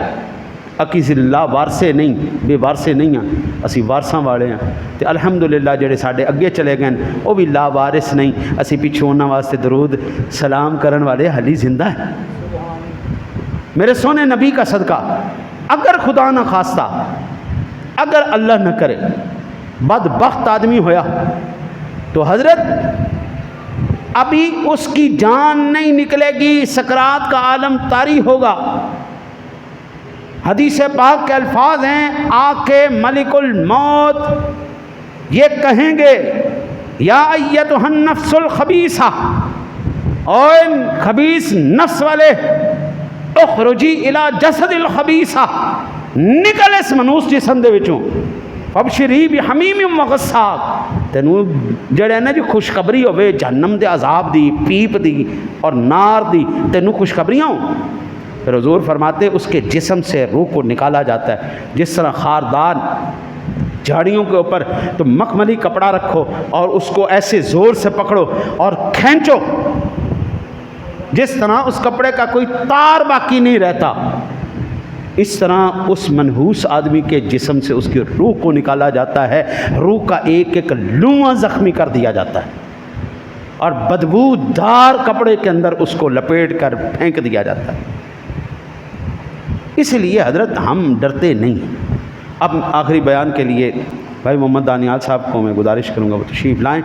کسی لا وارثے نہیں، بے وارثے نہیں ہیں، اسی وارثاں والے ہیں تے الحمدللہ جڑے ساڈے اگے چلے گئے وہ بھی لا وارث نہیں، اسی پچھوں انہاں واسطے درود سلام کرن والے حالی زندہ ہیں۔ میرے سونے نبی کا صدقہ، اگر خدا نہ خواستہ، اگر اللہ نہ کرے بدبخت آدمی ہویا تو حضرت ابھی اس کی جان نہیں نکلے گی، سکرات کا عالم طاری ہوگا۔ حدیث پاک کے الفاظ ہیں، آ کے ملک الموت یہ کہیں گے یا ایتھا النفس الخبیثہ، اور خبیث نفس والے اخرجی الی جسد الخبیثہ، نکل اس منوس جسم دے وچوں، فبشری بحمیم و غساق، تینوں جڑے نا جو خوشخبری ہوئے جہنم دے عذاب دی، پیپ دی اور نار دی، تینوں خوشخبریاں ہوں۔ پھر حضور فرماتے اس کے جسم سے روح کو نکالا جاتا ہے، جس طرح خاردار جھاڑیوں کے اوپر تو مخملی کپڑا رکھو اور اس کو ایسے زور سے پکڑو اور کھینچو، جس طرح اس کپڑے کا کوئی تار باقی نہیں رہتا، اس طرح اس منحوس آدمی کے جسم سے اس کی روح کو نکالا جاتا ہے، روح کا ایک ایک لواں زخمی کر دیا جاتا ہے اور بدبو دار کپڑے کے اندر اس کو لپیٹ کر پھینک دیا جاتا ہے۔ اس لیے حضرت ہم ڈرتے نہیں۔ اب آخری بیان کے لیے بھائی محمد دانیال صاحب کو میں گزارش کروں گا وہ تشریف لائیں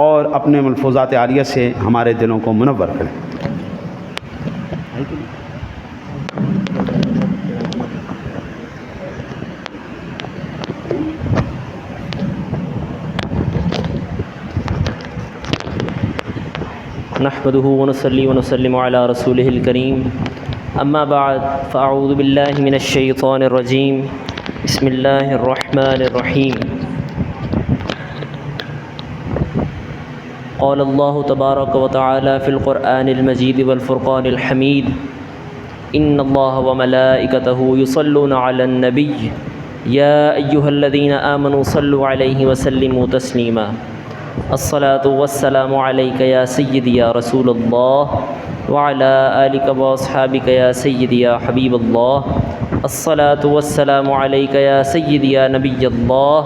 اور اپنے ملفوظات عالیہ سے ہمارے دلوں کو منور کریں۔ نحمده ونصلي ونسلم على رسوله الكريم، اما بعد فاعوذ بالله من الشيطان الرجيم، بسم الله الرحمن الرحيم۔ قال الله تبارك وتعالى في القرآن المجيد والفرقان الحميد، ان الله وملائكته يصلون على النبي يا ايها الذين آمنوا صلوا عليه وسلموا تسليما۔ الصلاة والسلام عليك يا سيدي يا رسول الله وعلى آلك وأصحابك يا سيدي يا حبيب الله۔ الصلاة والسلام عليك يا سيدي يا نبي الله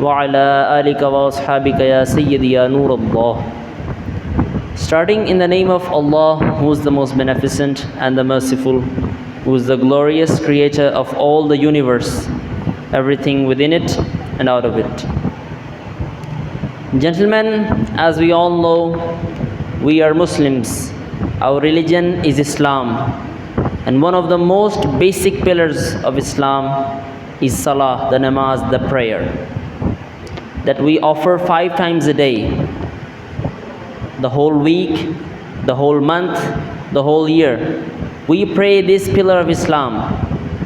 وعلى آلك وأصحابك يا سيدي يا نور الله۔ Starting in the name of Allah, who is the most beneficent and the merciful. who is the glorious creator of all the universe, everything within it and out of it. Gentlemen, as we all know, we are Muslims. Our religion is Islam. And one of the most basic pillars of Islam is Salah, the namaz, the prayer, that we offer 5 times a day, the whole week, the whole month, the whole year. We pray this pillar of Islam.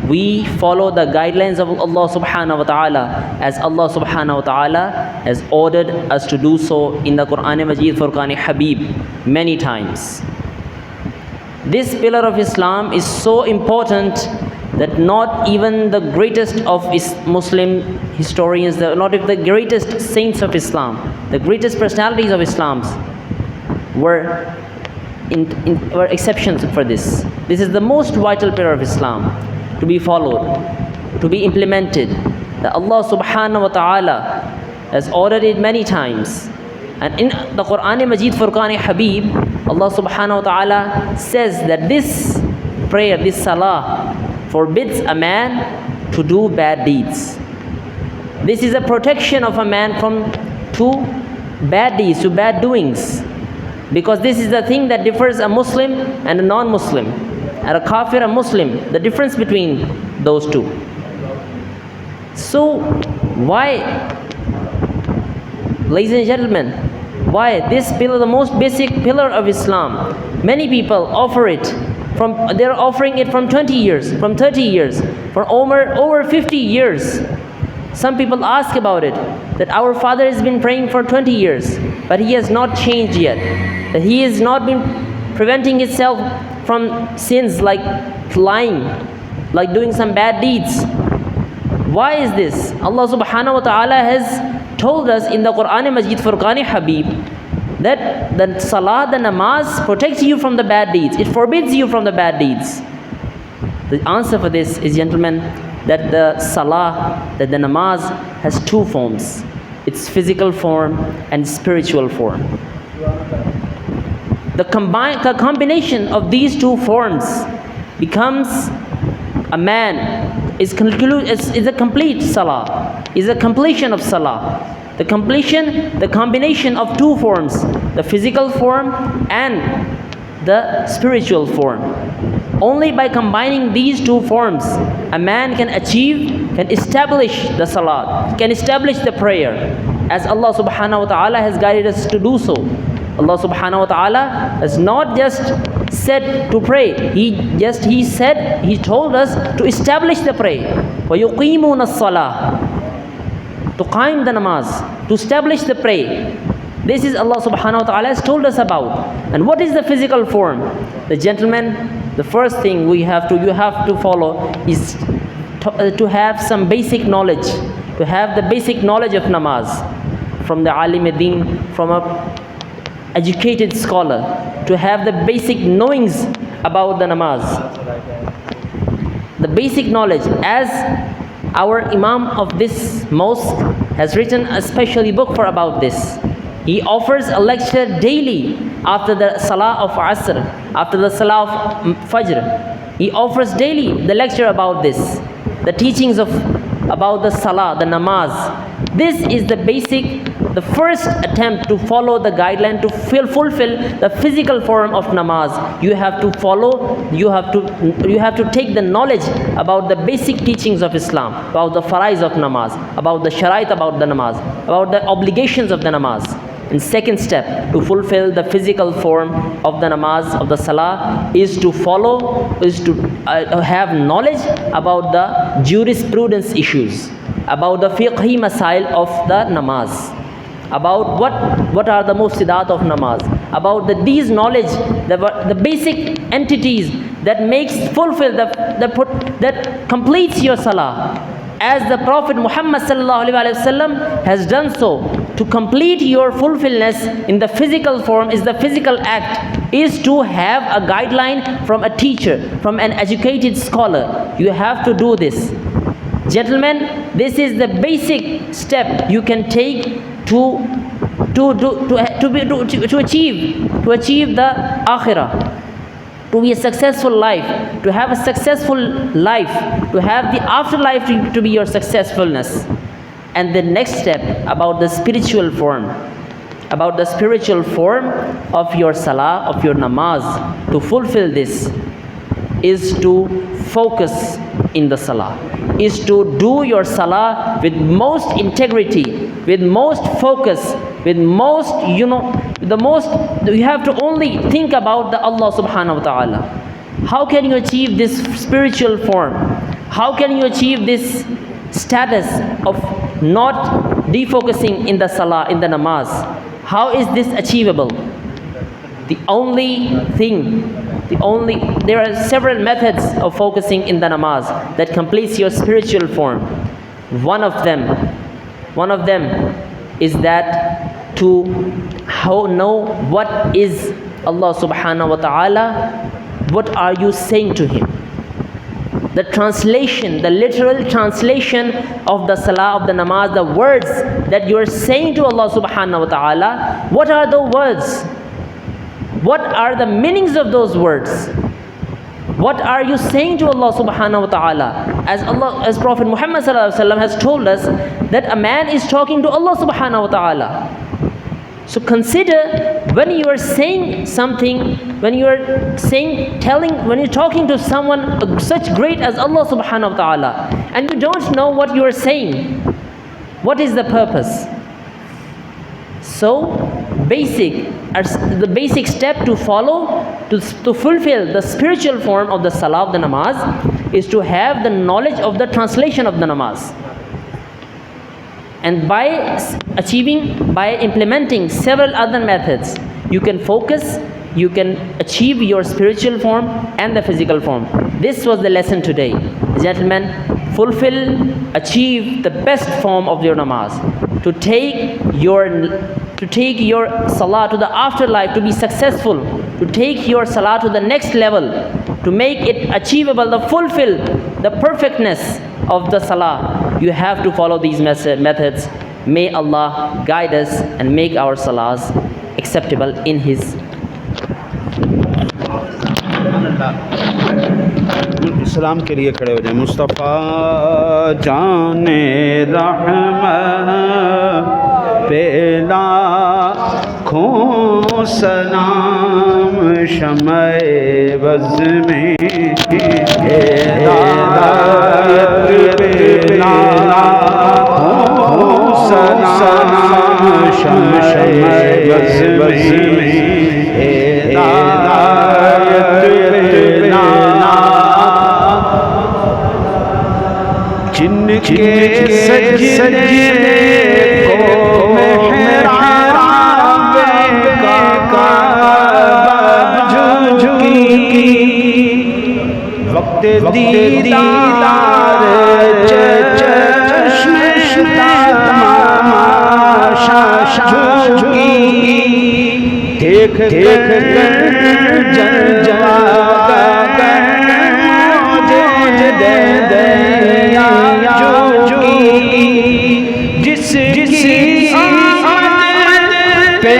We follow the guidelines of Allah subhanahu wa ta'ala as Allah subhanahu wa ta'ala has ordered us to do so in the Quran Majid, Furqan Habib many times. This pillar of Islam is so important that not even the greatest of Muslim historians, not even the greatest saints of Islam, the greatest personalities of Islam were exceptions for this. This is the most vital pillar of Islam to be followed, to be implemented. That Allah subhanahu wa ta'ala has ordered it many times. And in the Quran Majid, Furqan Habib, Allah subhanahu wa ta'ala says that this prayer, this salah, forbids a man to do bad deeds. This is a protection of a man from 2 bad deeds, to bad doings. Because this is the thing that differs a Muslim and a non-Muslim, and a kafir, a Muslim, the difference between those 2. So why, ladies and gentlemen, why this pillar, the most basic pillar of Islam, many people offer it they're offering it from 20 years, from 30 years, for over 50 years. Some people ask about it, that our father has been praying for 20 years, but he has not changed yet, that he has not been preventing himself from sins like lying, like doing some bad deeds. Why is this? Allah subhanahu wa ta'ala has told us in the Quran Majid, Furqan Habib, that the salah, the namaz, protects you from the bad deeds. It forbids you from the bad deeds. The answer for this is, gentlemen, that the salah, that the namaz has 2 forms. Its physical form and spiritual form. The combination of these 2 forms becomes a man, is a complete salah, is a completion of salah. The combination of 2 forms, the physical form and the spiritual form. Only by combining these 2 forms, a man can establish the salat, can establish the prayer, as Allah subhanahu wa ta'ala has guided us to do so. Allah subhanahu wa ta'ala has not just said to pray, He told us to establish the prayer. وَيُقِيمُونَ الصَّلَاةِ, to qaim the namaz, to establish the prayer. This is Allah subhanahu wa ta'ala has told us about. And what is the physical form? The gentlemen, the first thing you have to follow is to have some basic knowledge, to have the basic knowledge of namaz from the alim ad-din, from a educated scholar, to have the basic knowings about the namaz. The basic knowledge, as our Imam of this mosque has written a special book about this. He offers a lecture daily after the Salah of Asr, after the Salah of Fajr. He offers daily the lecture about this, the teachings about the Salah, the namaz. This is the first attempt to follow the guideline, to fulfill the physical form of namaz. You have to take the knowledge about the basic teachings of Islam, about the faraiz of namaz, about the sharait about the namaz, about the obligations of the namaz. And second step to fulfill the physical form of the namaz, of the salah, is to have knowledge about the jurisprudence issues, about the fiqhi masail of the namaz, about what are the mufsidat of namaz, about these knowledge, the basic entities that that completes your salah. As the Prophet Muhammad sallallahu alaihi wasallam has done so, to complete your fulfillness in the physical form, is the physical act, is to have a guideline from a teacher, from an educated scholar. You have to do this. Gentlemen, this is the basic step you can take to achieve the akhirah. to be a successful life, to have a successful life, to have the afterlife to be your successfulness. And the next step about the spiritual form, of your salah, of your namaz, to fulfill this is to focus in the salah, is to do your salah with most integrity, with most focus, with most, you have to only think about the Allah subhanahu wa ta'ala. How can you achieve this spiritual form? How can you achieve this status of not defocusing in the salah, in the namaz? How is this achievable? There are several methods of focusing in the namaz that completes your spiritual form. One of them is that to know what is Allah subhanahu wa ta'ala, what are you saying to Him? The translation, the literal translation of the salah, of the namaz, the words that you are saying to Allah subhanahu wa ta'ala, what are the words? What are the meanings of those words? What are you saying to Allah subhanahu wa ta'ala? As Prophet Muhammad sallallahu alaihi wasallam has told us that a man is talking to Allah subhanahu wa ta'ala. So consider, when you are saying something, when you are talking to someone such great as Allah subhanahu wa ta'ala, and you don't know what you are saying, what is the purpose? So the basic step to follow to fulfill the spiritual form of the salah, of the namaz, is to have the knowledge of the translation of the namaz. And by implementing several other methods, you can focus, you can achieve your spiritual form and the physical form. This was the lesson today. Gentlemen, achieve the best form of your namaz. To take your salah to the afterlife, to be successful, to take your salah to the next level, to make it achievable, to fulfill the perfectness of the salah, you have to follow these methods. May Allah guide us and make our salahs acceptable in His. اسلام کے لیے کھڑے ہو جائیں. مصطفیٰ جان رحمت پہ لاکھوں سلام، شمع بز میں ہدایت پہ لاکھوں سلام، شمع بز میں ہدایت جن کے سجدے کو محراب کعبہ جھکی، وقت دیدار چشم تماشا جھکی، دیکھ کر جس کی آمد پہ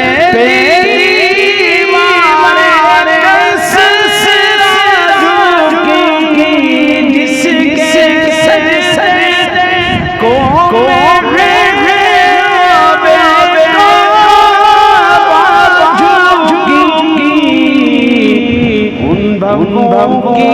دیوار سسرا جھکی، جس کے سجدے کو جھکی، ان بھووں کی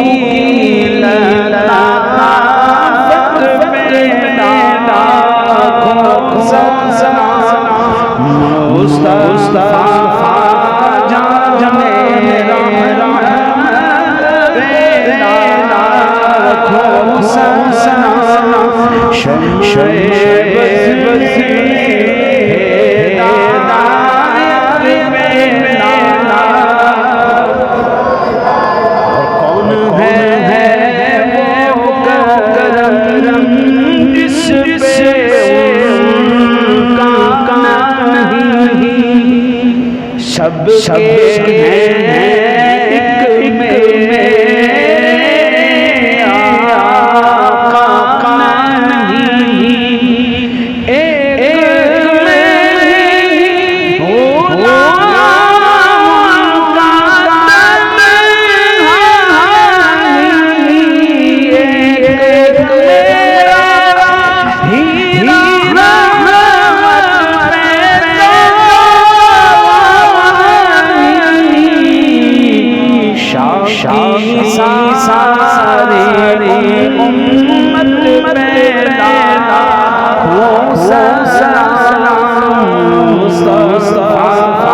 سب کے ہیں ایک میں آقا نہیں، ایک میں ہو ساری امت پیدا ہو سلام مصطفیٰ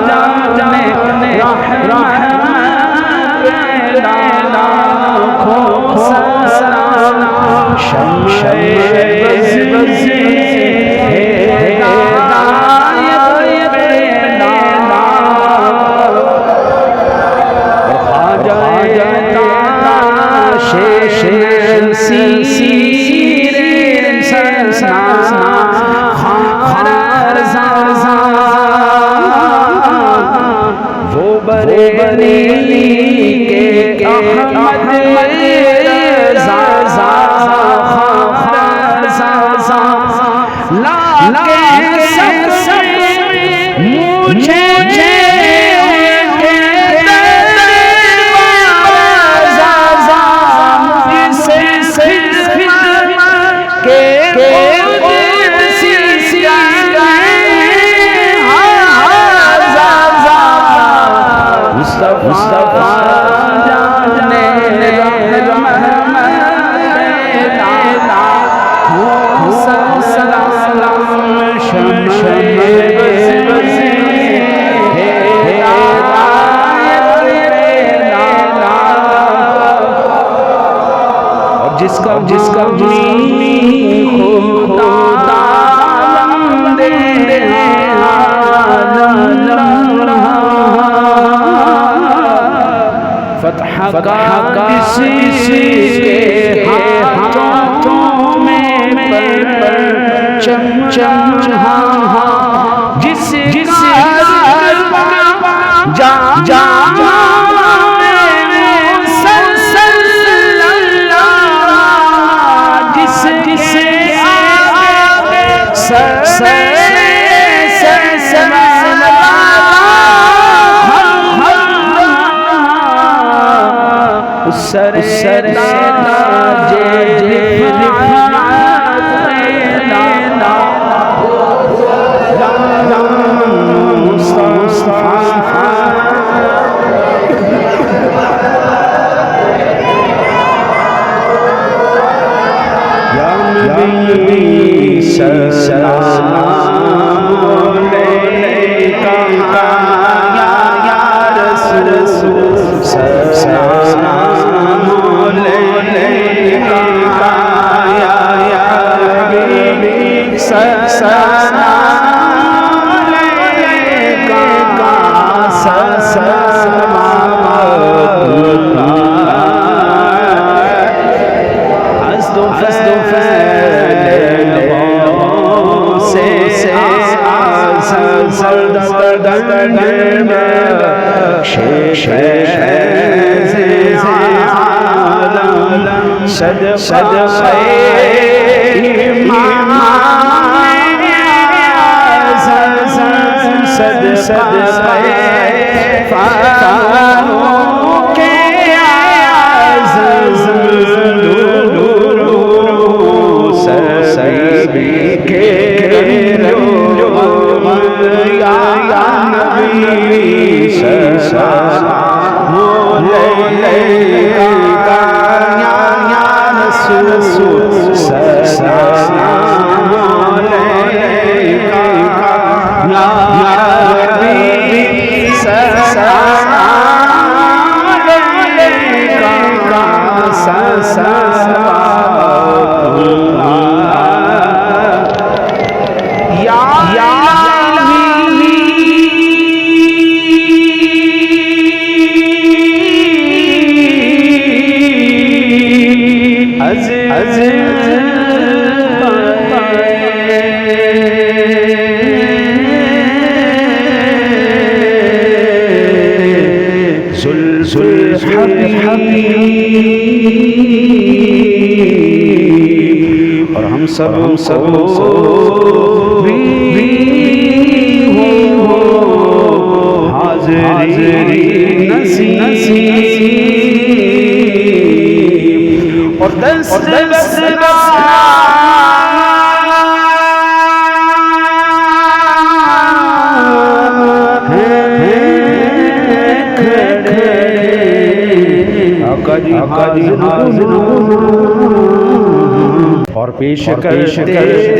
جانے رحمت پیدا ہو سلام شمع بزی وہ بریلی کے احمد جس کا فتح کا کسی کے ہاتھوں میں چم چم جس سر اور ہم سب حاضری نصیب اور دست حاضر اور پیش کرتے ہیں